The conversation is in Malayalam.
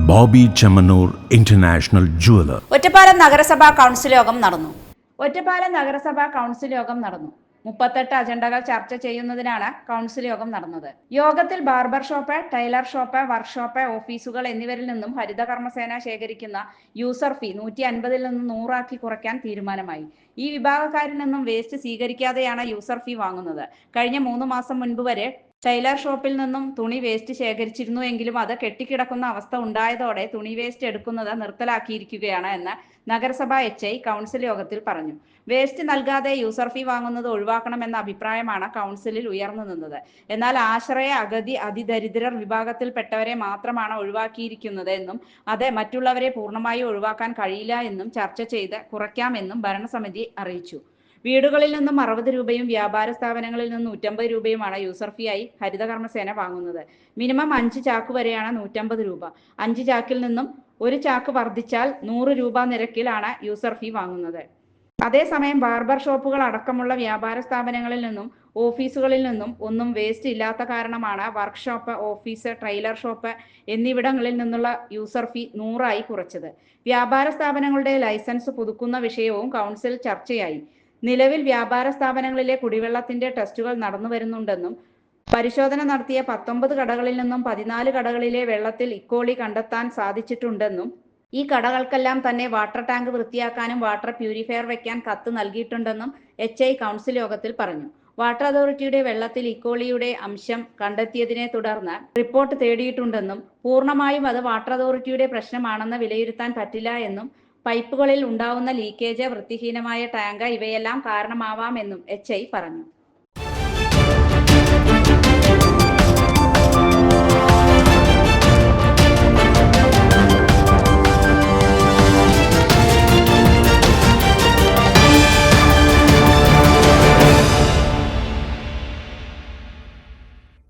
Bobby Chemmanur international jeweller. ഒറ്റപ്പാലം നഗരസഭാ കൗൺസിൽ യോഗം നടന്നു. ഒറ്റപ്പാലം നഗരസഭാ കൗൺസിൽ യോഗം നടന്നു. 38 അജണ്ടകൾ ചർച്ച ചെയ്യുന്നതിനാണ് കൗൺസിൽ യോഗം നടന്നത്. യോഗത്തിൽ barber shop, Taylor shop, workshop, ഓഫീസുകൾ എന്നിവരിൽ നിന്നും ഹരിതകർമ്മസേന ശേഖരിക്കുന്ന യൂസർ ഫീ 150-ൽ നിന്ന് 100 ആക്കി കുറയ്ക്കാൻ തീരുമാനമായി. ഈ വിഭാഗക്കാരിൽ നിന്നും വേസ്റ്റ് സ്വീകരിക്കാതെയാണ് യൂസർ ഫീ വാങ്ങുന്നത്. കഴിഞ്ഞ 3 മാസം മുൻപ് വരെ ടൈലർ ഷോപ്പിൽ നിന്നും തുണി വേസ്റ്റ് ശേഖരിച്ചിരുന്നു എങ്കിലും അത് കെട്ടിക്കിടക്കുന്ന അവസ്ഥ ഉണ്ടായതോടെ തുണി വേസ്റ്റ് എടുക്കുന്നത് നിർത്തലാക്കിയിരിക്കുകയാണ് എന്ന് നഗരസഭാ HI കൗൺസിൽ യോഗത്തിൽ പറഞ്ഞു. വേസ്റ്റ് നൽകാതെ യൂസർ ഫീ വാങ്ങുന്നത് ഒഴിവാക്കണമെന്ന അഭിപ്രായമാണ് കൗൺസിലിൽ ഉയർന്നു നിന്നത്. എന്നാൽ ആശ്രയ, അഗതി, അതിദരിദ്രർ വിഭാഗത്തിൽപ്പെട്ടവരെ മാത്രമാണ് ഒഴിവാക്കിയിരിക്കുന്നത് എന്നും അത് മറ്റുള്ളവരെ പൂർണ്ണമായി ഒഴിവാക്കാൻ കഴിയില്ല എന്നും ചർച്ച ചെയ്ത് കുറയ്ക്കാമെന്നും ഭരണസമിതി അറിയിച്ചു. വീടുകളിൽ നിന്നും 60 രൂപയും വ്യാപാര സ്ഥാപനങ്ങളിൽ നിന്നും 150 രൂപയുമാണ് യൂസർ ഫീ ആയി ഹരിതകർമ്മസേന വാങ്ങുന്നത്. മിനിമം 5 ചാക്ക് വരെയാണ് 150 രൂപ. 5 ചാക്കിൽ നിന്നും 1 ചാക്ക് വർദ്ധിച്ചാൽ 100 രൂപ നിരക്കിലാണ് യൂസർ ഫീ വാങ്ങുന്നത്. അതേസമയം ബാർബർ ഷോപ്പുകൾ അടക്കമുള്ള വ്യാപാര സ്ഥാപനങ്ങളിൽ നിന്നും ഓഫീസുകളിൽ നിന്നും ഒന്നും വേസ്റ്റ് ഇല്ലാത്ത കാരണമാണ് വർക്ക്ഷോപ്പ്, ഓഫീസ്, ട്രെയിലർ ഷോപ്പ് എന്നിവിടങ്ങളിൽ നിന്നുള്ള യൂസർ ഫീ 100 ആയി കുറച്ചത്. വ്യാപാര സ്ഥാപനങ്ങളുടെ ലൈസൻസ് പുതുക്കുന്ന വിഷയവും കൗൺസിൽ ചർച്ചയായി. നിലവിൽ വ്യാപാര സ്ഥാപനങ്ങളിലെ കുടിവെള്ളത്തിന്റെ ടെസ്റ്റുകൾ നടന്നു വരുന്നുണ്ടെന്നും പരിശോധന നടത്തിയ 19 കടകളിൽ നിന്നും 14 കടകളിലെ വെള്ളത്തിൽ ഇക്കോളി കണ്ടെത്താൻ സാധിച്ചിട്ടുണ്ടെന്നും ഈ കടകൾക്കെല്ലാം തന്നെ വാട്ടർ ടാങ്ക് വൃത്തിയാക്കാനും വാട്ടർ പ്യൂരിഫയർ വയ്ക്കാൻ കത്ത് നൽകിയിട്ടുണ്ടെന്നും HI കൗൺസിൽ യോഗത്തിൽ പറഞ്ഞു. വാട്ടർ അതോറിറ്റിയുടെ വെള്ളത്തിൽ ഇക്കോളിയുടെ അംശം കണ്ടെത്തിയതിനെ തുടർന്ന് റിപ്പോർട്ട് തേടിയിട്ടുണ്ടെന്നും പൂർണ്ണമായും അത് വാട്ടർ അതോറിറ്റിയുടെ പ്രശ്നമാണെന്ന് വിലയിരുത്താൻ പറ്റില്ല എന്നും പൈപ്പുകളിൽ ഉണ്ടാവുന്ന ലീക്കേജ്, വൃത്തിഹീനമായ ടാങ്ക് ഇവയെല്ലാം കാരണമാവാമെന്നും HI പറഞ്ഞു.